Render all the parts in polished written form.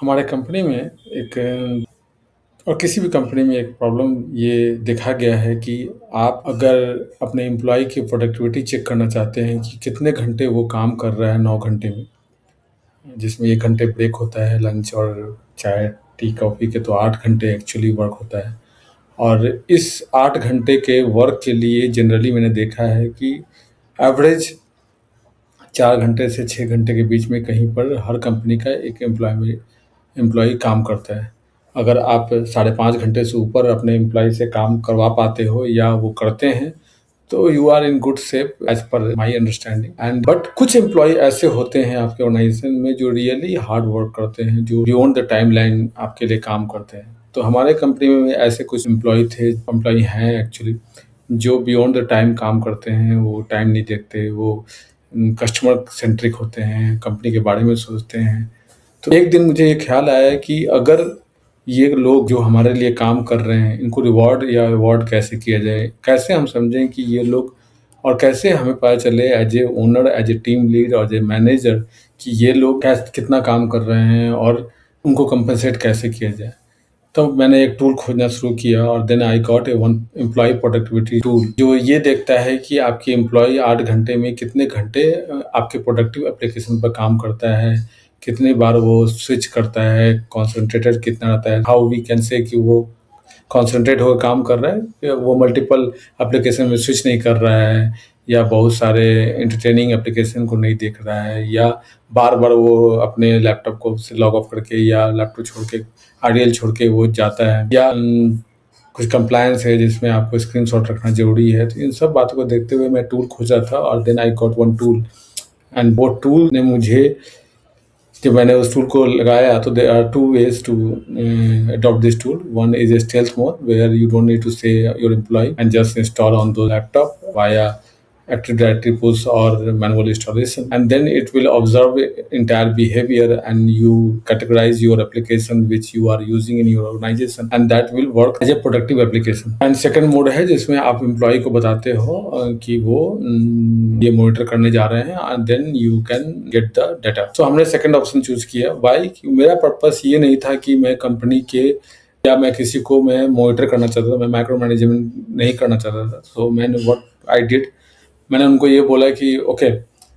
हमारे कंपनी में एक और किसी भी कंपनी में एक प्रॉब्लम ये देखा गया है कि आप अगर अपने एम्प्लॉयी की प्रोडक्टिविटी चेक करना चाहते हैं कि कितने घंटे वो काम कर रहा है 9 घंटे में, जिसमें 1 घंटे ब्रेक होता है लंच और चाय, टी, कॉफ़ी के, तो 8 घंटे एक्चुअली वर्क होता है। और इस 8 घंटे के वर्क के लिए जनरली मैंने देखा है कि एवरेज 4 घंटे से 6 घंटे के बीच में कहीं पर हर कंपनी का एक एम्प्लॉयी काम करता है। अगर आप साढ़े 5 घंटे से ऊपर अपने एम्प्लॉयी से काम करवा पाते हो या वो करते हैं, तो you are in good shape as per my understanding. And but कुछ एम्प्लॉयी ऐसे होते हैं आपके ऑर्गेनाइज़ेशन में जो रियली हार्ड वर्क करते हैं, जो बियॉन्ड द टाइमलाइन आपके लिए काम करते हैं। तो हमारे कंपनी में ऐसे कुछ एम्प्लॉयी हैं एक्चुअली, जो बियॉन्ड द टाइम काम करते हैं, वो टाइम नहीं देखते, वो कस्टमर सेंट्रिक होते हैं, कंपनी के बारे में सोचते हैं। तो एक दिन मुझे ये ख़्याल आया कि अगर ये लोग जो हमारे लिए काम कर रहे हैं, इनको रिवॉर्ड या अवॉर्ड कैसे किया जाए? कैसे हम समझें कि ये लोग, और कैसे हमें पता चले as a owner, as a team lead और एज़ ए मैनेजर कि ये लोग कितना काम कर रहे हैं और उनको कंपनसेट कैसे किया जाए? तो मैंने एक टूल खोजना शुरू किया और then I got a one employee productivity tool, जो ये देखता है कि आपकी एम्प्लॉयी 8 घंटे में कितने घंटे आपके प्रोडक्टिव एप्लीकेशन पर काम करता है, कितनी बार वो स्विच करता है, कॉन्सन्ट्रेटेड कितना रहता है, हाउ वी कैन से कि वो कॉन्सन्ट्रेट होकर काम कर रहा है, या वो मल्टीपल एप्लीकेशन में स्विच नहीं कर रहा है, या बहुत सारे एंटरटेनिंग एप्लीकेशन को नहीं देख रहा है, या बार-बार वो अपने लैपटॉप को से लॉग ऑफ करके या लैपटॉप छोड़ के, आईडीएल छोड़ के वो जाता है, या कुछ कंप्लायंस है जिसमें आपको स्क्रीनशॉट रखना ज़रूरी है। तो इन सब बातों को देखते हुए मैं टूल खोजा था और then I got one tool. And वो टूल ने मुझे, जब मैंने उस टूल को लगाया, तो there are two ways to adopt this tool. One is a stealth mode where you don't need to say your employee and just install on the laptop via Active Directory push or manual installation, and then it will observe entire behavior and you categorize your application which you are using in your organization, and that will work as a productive application. And second mode है जिसमें आप employee को बताते हो कि वो ये monitor करने जा रहे हैं, and then you can get the data. So हमने second option चूज किया। Why? कि मेरा पर्पस ये नहीं था कि मैं कंपनी के या मैं किसी को मैं मॉनिटर करना चाहता था, मैं माइक्रो मैनेजमेंट नहीं करना चाहता था। सो मैंने व्हाट आई डिड, मैंने उनको ये बोला कि okay,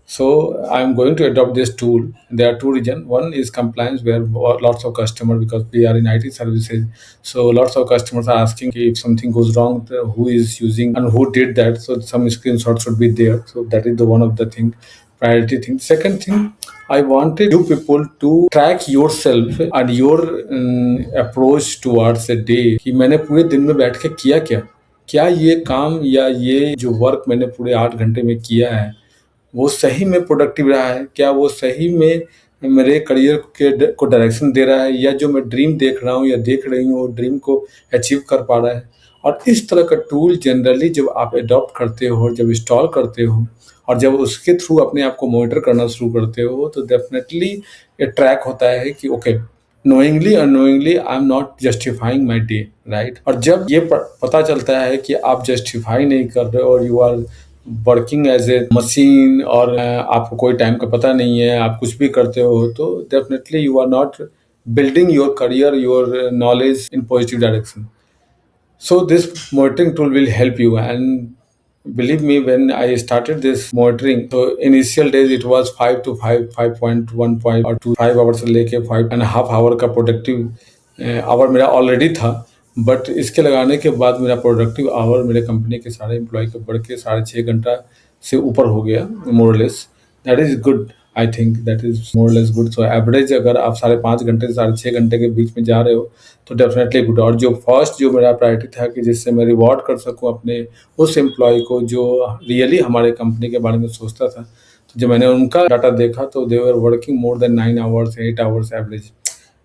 so I am going to adopt this tool. There are two reason, one is compliance where lots of customer, because we are in IT services, so lots of customers are asking if something goes wrong, who is using and who did that, so some screenshots should be there. So that is the one of the thing, priority thing. Second thing, I wanted you people to track yourself and your approach towards a day, कि मैंने पूरे दिन में बैठ के किया क्या, क्या ये काम या ये जो वर्क मैंने पूरे 8 घंटे में किया है, वो सही में प्रोडक्टिव रहा है? क्या वो सही में मेरे करियर को डायरेक्शन दे रहा है, या जो मैं ड्रीम देख रहा हूँ या देख रही हूँ, वो ड्रीम को अचीव कर पा रहा है? और इस तरह का टूल जनरली जब आप अडॉप्ट करते हो, जब इंस्टॉल करते हो और जब उसके थ्रू अपने आप को मॉनिटर करना शुरू करते हो, तो डेफिनेटली ये ट्रैक होता है कि okay, knowingly unknowingly I am not justifying my day, right? और जब ये पता चलता है कि आप जस्टिफाई नहीं कर रहे और you are working as a machine, और आपको कोई टाइम का पता नहीं है, आप कुछ भी करते हो, तो definitely you are not building your career, your knowledge in positive direction. So this monitoring tool will help you. And believe me, when I started this monitoring, so initial days it was 5 to 5, 5.1 point or to 5 hours से लेके 5.5 hour का productive hour मेरा already था। But इसके लगाने के बाद मेरा प्रोडक्टिव आवर मेरे कंपनी के सारे एम्प्लॉय के बढ़ के 6.5 घंटा से ऊपर हो गया, more less. That is good, I think that is more less good. So average अगर आप 5.5 घंटे से 6.5 घंटे के बीच में जा रहे हो, तो डेफिनेटली गुड। और जो फर्स्ट जो मेरा प्रायोरिटी था कि जिससे मैं रिवॉर्ड कर सकूं अपने उस एम्प्लॉय को जो रियली हमारे कंपनी के बारे में सोचता था, तो जब मैंने उनका डाटा देखा, तो they were working more than 9 hours, 8 hours average.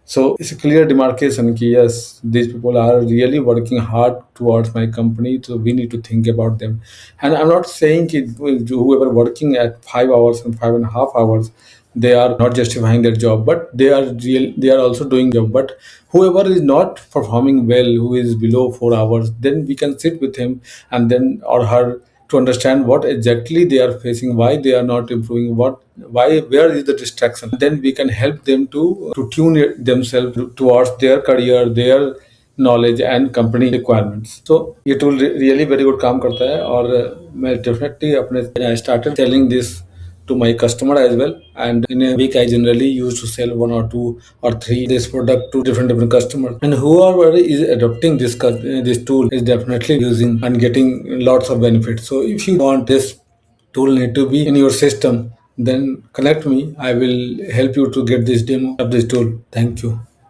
So it's a clear demarcation कि yes, these people are really working hard towards my company, so we need to think about them. And I'm not saying कि whoever working at 5 hours and 5.5 hours, they are not justifying their job, but they are also doing job. But whoever is not performing well, who is below 4 hours, then we can sit with him and then or her to understand what exactly they are facing, why they are not improving, where is the distraction. Then we can help them to tune themselves towards their career, their knowledge and company requirements. So ये tool really very good काम करता है, और मैं definitely अपने I started selling this to my customer as well. And in a week, I generally used to sell one or two or three this product to different customers. And whoever is adopting this tool is definitely using and getting lots of benefits. So if you want this tool need to be in your system, then connect me. I will help you to get this demo of this tool. Thank you.